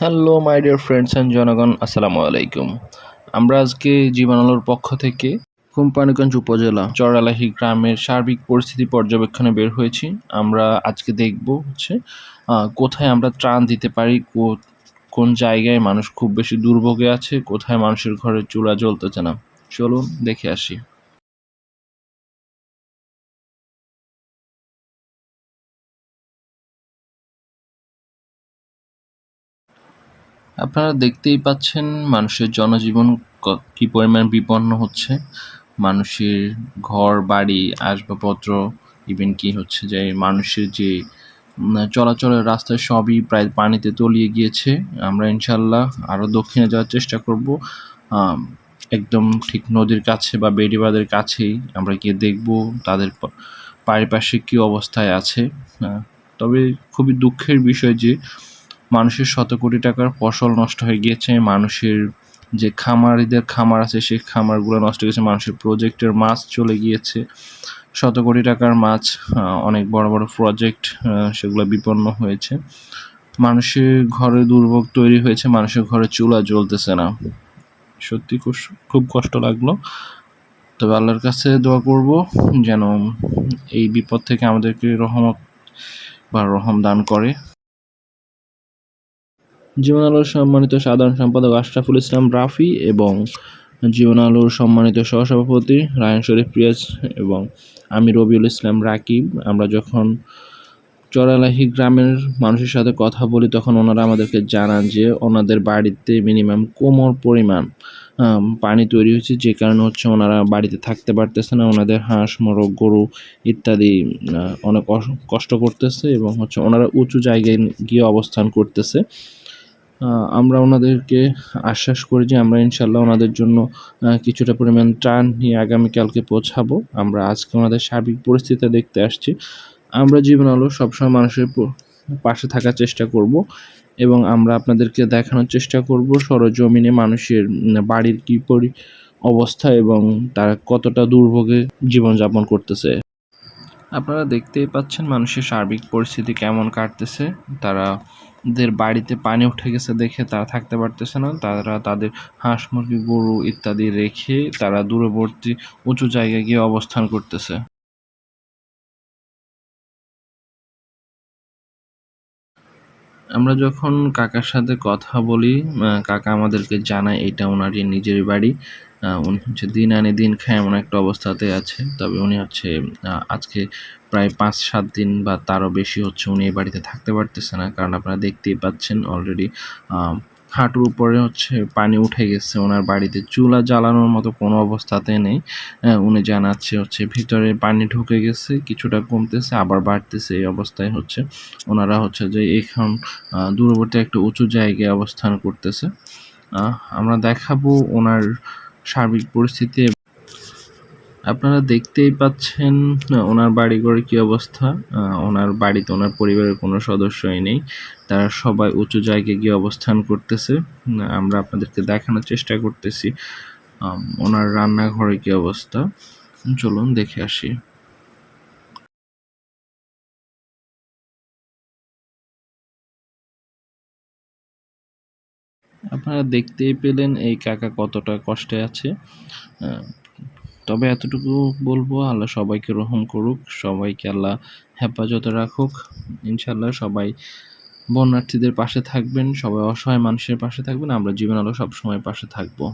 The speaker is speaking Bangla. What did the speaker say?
Hello my dear friends and জনগণ, আসসালামু আলাইকুম। আমরা আজকে জীবন আলোর পক্ষ থেকে কোম্পানীগঞ্জ উপজেলা চরালাহি গ্রামের সার্বিক পরিস্থিতি পর্যবেক্ষণে বের হয়েছি। আমরা আজকে দেখব কোথায় আমরা ত্রাণ দিতে পারি, কোন জায়গায় মানুষ খুব বেশি দুর্ভোগে আছে, কোথায় মানুষের ঘরে চুলা জ্বলতেছে না। চলুন দেখে আসি। আপনারা দেখতেই পাচ্ছেন মানুষের জনজীবন কি পরিমাণ বিপন্ন হচ্ছে। মানুষের ঘর বাড়ি আসবাবপত্র, ইভেন কি হচ্ছে যে মানুষের যে চলাচলের রাস্তায় সবই প্রায় পানিতে তলিয়ে গিয়েছে। আমরা ইনশাল্লাহ আরও দক্ষিণে যাওয়ার চেষ্টা করব, একদম ঠিক নদীর কাছে বা বেড়িবাঁধের কাছেই আমরা গিয়ে দেখব তাদের পারিপার্শ্বিক কী অবস্থায় আছে। তবে খুবই দুঃখের বিষয় যে মানুষের শত কোটি টাকার ফসল নষ্ট হয়ে গিয়েছে, মানুষের যে খামারিদের খামার আছে সেই খামারগুলো নষ্ট হয়ে গেছে, মানুষের প্রজেক্টের মাছ চলে গিয়েছে, শত কোটি টাকার মাছ, অনেক বড় বড় প্রজেক্ট সেগুলো বিপন্ন হয়েছে। মানুষের ঘরে দুর্ভোগ তৈরি হয়েছে, মানুষের ঘরে চুলা জ্বলতেছে না। সত্যি খুব কষ্ট লাগলো। তবে আল্লাহর কাছে দোয়া করব যেন এই বিপদ থেকে আমাদেরকে রহমত বা রহম দান করে। জীবন আলোর সম্মানিত সাধারণ সম্পাদক আশরাফুল ইসলাম রাফি এবং জীবন আলোর সম্মানিত সহসভাপতি রায়হান শরীফ রিয়াজ এবং আমি রবিউল ইসলাম রাকিব, আমরা যখন চরালাহি গ্রামের মানুষের সাথে কথা বলি তখন ওনারা আমাদেরকে জানান যে ওনাদের বাড়িতে মিনিমাম কোমর পরিমাণ পানি তৈরি হয়েছে, যে কারণে ওনারা বাড়িতে থাকতে পারতেছে না। ওনাদের হাঁস মোরগ গরু ইত্যাদি অনেক কষ্ট করতেছে এবং ওনারা উঁচু জায়গায় গিয়ে অবস্থান করতেছে। আমরা ওনাদেরকে আশ্বাস করি যে আমরা ইনশাল্লাহ ওনাদের জন্য কিছুটা পরিমাণ ত্রাণ নিয়ে আগামীকালকে পৌঁছাবো। আমরা আজকে ওনাদের সার্বিক পরিস্থিতি দেখতে আসছি। আমরা জীবন আলো সবসময় মানুষের পাশে থাকার চেষ্টা করব এবং আমরা আপনাদেরকে দেখানোর চেষ্টা করব সরজমিনে মানুষের বাড়ির কী অবস্থা এবং তারা কতটা দুর্ভোগে জীবনযাপন করতেছে। আপনারা দেখতেই পাচ্ছেন মানুষের সার্বিক পরিস্থিতি কেমন কাটতেছে। তাদের বাড়িতে পানি উঠে গেছে দেখে তারা থাকতে পারতেছে না। তারা তাদের হাঁস মুরগি গরু ইত্যাদি রেখে তারা দূরবর্তী উঁচু জায়গায় গিয়ে অবস্থান করতেছে। আমরা যখন কাকার সাথে কথা বলি, কাকা আমাদেরকে জানায় এটা ওনারই নিজের বাড়ি। উনি দিন আনে দিন খায় এমন একটা অবস্থাতে আছে। তবে উনি আজকে প্রায় ৫-৭ দিন বা তারও বেশি উনি এই বাড়িতে থাকতে পারতেছে না। কারণ আপনারা দেখতেই পাচ্ছেন অলরেডি হাঁটুর উপরে পানি উঠে গেছে। ওনার বাড়িতে চুলা জ্বালানোর মতো কোনো অবস্থাতে নেই। উনি জানাচ্ছে ভিতরে পানি ঢুকে গেছে, কিছুটা কমতেছে আবার বাড়তেছে। এই অবস্থায় ওনারা যে এখন দূরবর্তী একটা উঁচু জায়গায় অবস্থান করতেছে। আমরা দেখাবো ওনার সার্বিক পরিস্থিতি। আপনারা দেখতেই পাচ্ছেন ওনার বাড়িঘরের কী অবস্থা। ওনার বাড়িতে ওনার পরিবারের কোনো সদস্যই নেই, তারা সবাই উঁচু জায়গায় গিয়ে অবস্থান করতেছে। আমরা আপনাদেরকে দেখানোর চেষ্টা করতেছি ওনার রান্নাঘরের কী অবস্থা। চলুন দেখে আসি। আপনারা দেখতেই পেলেন এই কাকা কতটা কষ্টে আছে। তবে এতটুকু বলবো, আল্লাহ সবাইকে রহম করুক, সবাইকে আল্লাহ হেফাজতে রাখুক। ইনশাল্লাহ সবাই বন্যার্থীদের পাশে থাকবেন, সবাই অসহায় মানুষের পাশে থাকবেন। আমরা জীবন আলো সবসময় পাশে থাকবো।